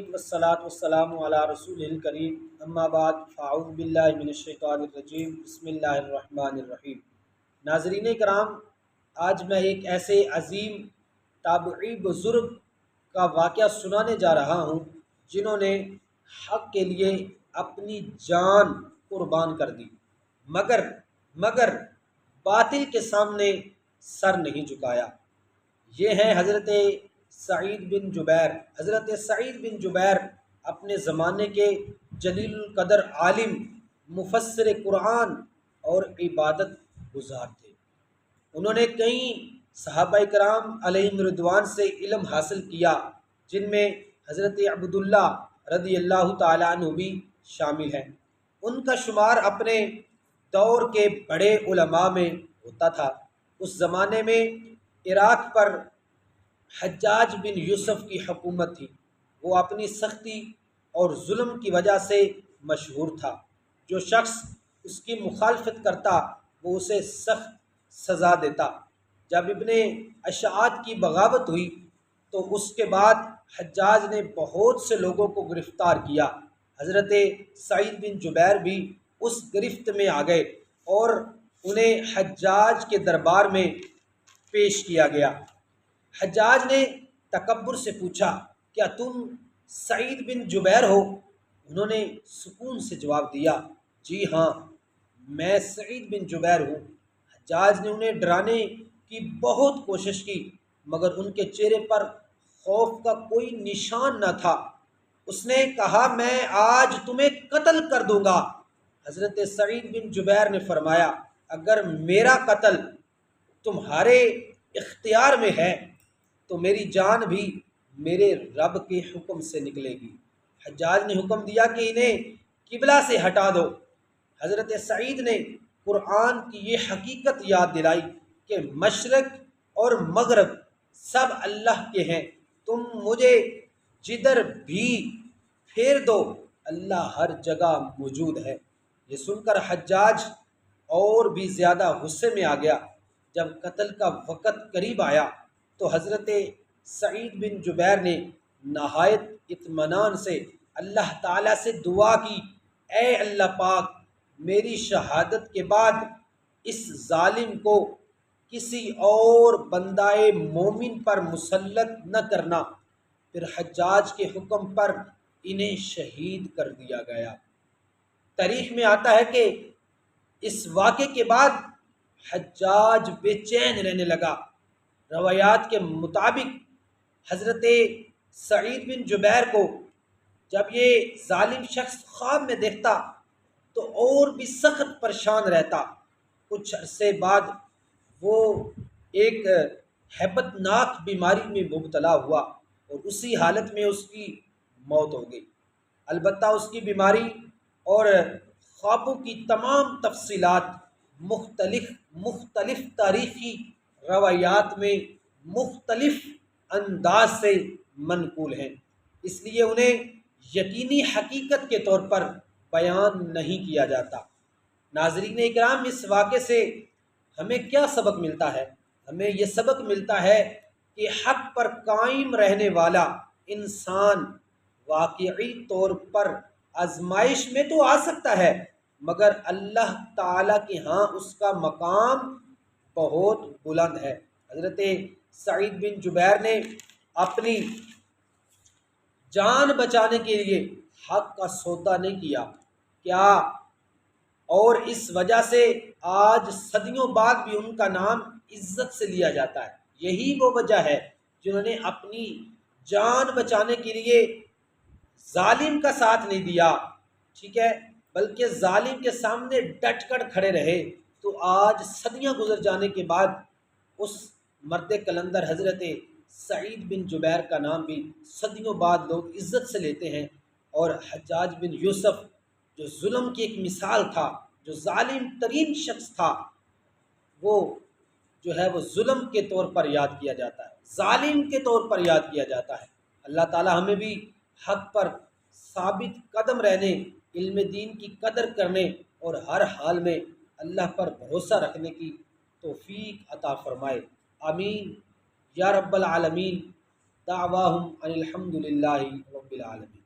والصلاة والسلام علی رسول الکریم اما بعد فاعوذ باللہ من الشیطان الرجیم بسم اللہ الرحمن الرحیم۔ ناظرین کرام، آج میں ایک ایسے عظیم تابعی بزرگ کا واقعہ سنانے جا رہا ہوں جنہوں نے حق کے لیے اپنی جان قربان کر دی، مگر باطل کے سامنے سر نہیں جھکایا۔ یہ ہیں حضرت سعید بن جبیر۔ حضرت سعید بن جبیر اپنے زمانے کے جلیل القدر عالم، مفسر قرآن اور عبادت گزار تھے۔ انہوں نے کئی صحابہ کرام علیہم رضوان سے علم حاصل کیا، جن میں حضرت عبداللہ رضی اللہ تعالیٰ عنہ بھی شامل ہیں۔ ان کا شمار اپنے دور کے بڑے علماء میں ہوتا تھا۔ اس زمانے میں عراق پر حجاج بن یوسف کی حکومت تھی۔ وہ اپنی سختی اور ظلم کی وجہ سے مشہور تھا۔ جو شخص اس کی مخالفت کرتا وہ اسے سخت سزا دیتا۔ جب ابن اشعث کی بغاوت ہوئی تو اس کے بعد حجاج نے بہت سے لوگوں کو گرفتار کیا۔ حضرت سعید بن جبیر بھی اس گرفت میں آ گئے اور انہیں حجاج کے دربار میں پیش کیا گیا۔ حجاج نے تکبر سے پوچھا، کیا تم سعید بن جبیر ہو؟ انہوں نے سکون سے جواب دیا، جی ہاں، میں سعید بن جبیر ہوں۔ حجاج نے انہیں ڈرانے کی بہت کوشش کی، مگر ان کے چہرے پر خوف کا کوئی نشان نہ تھا۔ اس نے کہا، میں آج تمہیں قتل کر دوں گا۔ حضرت سعید بن جبیر نے فرمایا، اگر میرا قتل تمہارے اختیار میں ہے تو میری جان بھی میرے رب کے حکم سے نکلے گی۔ حجاج نے حکم دیا کہ انہیں قبلہ سے ہٹا دو۔ حضرت سعید نے قرآن کی یہ حقیقت یاد دلائی کہ مشرق اور مغرب سب اللہ کے ہیں، تم مجھے جدھر بھی پھیر دو، اللہ ہر جگہ موجود ہے۔ یہ سن کر حجاج اور بھی زیادہ غصے میں آ گیا۔ جب قتل کا وقت قریب آیا تو حضرت سعید بن جبیر نے نہایت اطمینان سے اللہ تعالیٰ سے دعا کی، اے اللہ پاک، میری شہادت کے بعد اس ظالم کو کسی اور بندہ مومن پر مسلط نہ کرنا۔ پھر حجاج کے حکم پر انہیں شہید کر دیا گیا۔ تاریخ میں آتا ہے کہ اس واقعے کے بعد حجاج بے چین رہنے لگا۔ روایات کے مطابق حضرت سعید بن جبیر کو جب یہ ظالم شخص خواب میں دیکھتا تو اور بھی سخت پریشان رہتا۔ کچھ عرصے بعد وہ ایک ہیبت ناک بیماری میں مبتلا ہوا اور اسی حالت میں اس کی موت ہو گئی۔ البتہ اس کی بیماری اور خوابوں کی تمام تفصیلات مختلف تاریخی روایات میں مختلف انداز سے منقول ہیں، اس لیے انہیں یقینی حقیقت کے طور پر بیان نہیں کیا جاتا۔ ناظرین اکرام، اس واقعے سے ہمیں کیا سبق ملتا ہے؟ ہمیں یہ سبق ملتا ہے کہ حق پر قائم رہنے والا انسان واقعی طور پر آزمائش میں تو آ سکتا ہے، مگر اللہ تعالیٰ کے ہاں اس کا مقام بہت بلند ہے۔ حضرت سعید بن جبیر نے اپنی جان بچانے کے لیے حق کا سودا نہیں کیا اور اس وجہ سے آج صدیوں بعد بھی ان کا نام عزت سے لیا جاتا ہے۔ یہی وہ وجہ ہے جنہوں نے اپنی جان بچانے کے لیے ظالم کا ساتھ نہیں دیا، ٹھیک ہے، بلکہ ظالم کے سامنے ڈٹ کر کھڑے رہے، تو آج صدیاں گزر جانے کے بعد اس مرد کلندر حضرت سعید بن جبیر کا نام بھی صدیوں بعد لوگ عزت سے لیتے ہیں۔ اور حجاج بن یوسف جو ظلم کی ایک مثال تھا، جو ظالم ترین شخص تھا، وہ جو ہے وہ ظلم کے طور پر یاد کیا جاتا ہے، ظالم کے طور پر یاد کیا جاتا ہے۔ اللہ تعالی ہمیں بھی حق پر ثابت قدم رہنے، علم دین کی قدر کرنے اور ہر حال میں اللہ پر بھروسہ رکھنے کی توفیق عطا فرمائے، آمین یا رب العالمین۔ دعواہم ان الحمد للہ رب رب العالمین۔